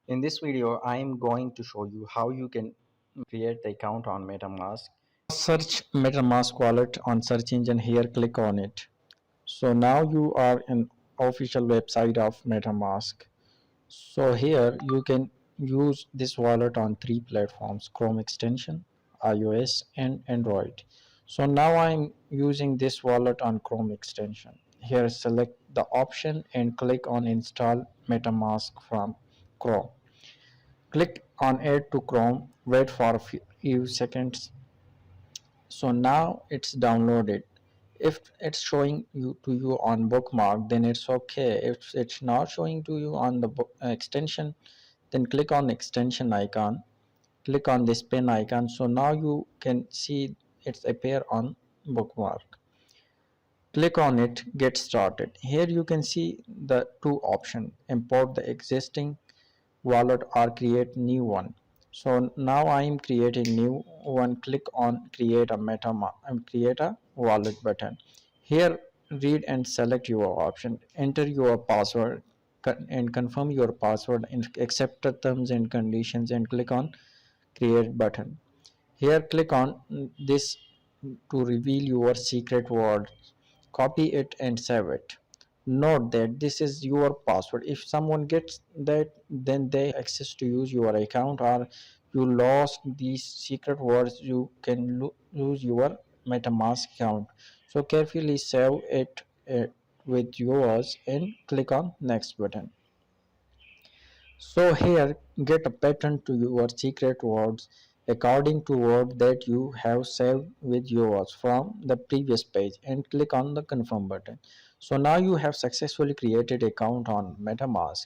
In this video, I am going to show you how you can create the account on MetaMask. Search MetaMask Wallet on search engine here, click on it. So now you are in official website of MetaMask. So here you can use this wallet on three platforms: Chrome extension, iOS and Android. So now I'm using this wallet on Chrome extension. Here select the option and click on install MetaMask from Chrome. Click on add to Chrome, wait for a few seconds. So now it's downloaded. If it's showing you on bookmark, then it's okay. If it's not showing to you on the extension, then click on extension icon, click on this pen icon. So now you can see it's appear on bookmark. Click on it, get started. Here you can see the two options: import the existing wallet or create new one. So now I am creating new one. Click on create a create a wallet button. Here read and select your option, enter your password and confirm your password and accept the terms and conditions and click on create button. Here click on this to reveal your secret word. Copy it and save it. Note that this is your password. If someone gets that, then they access to use your account, or you lost these secret words, you can lose your MetaMask account. So carefully save it with yours and click on next button. So here get a pattern to your secret words according to word that you have saved with yours from the previous page and click on the confirm button. So now you have successfully created account on MetaMask.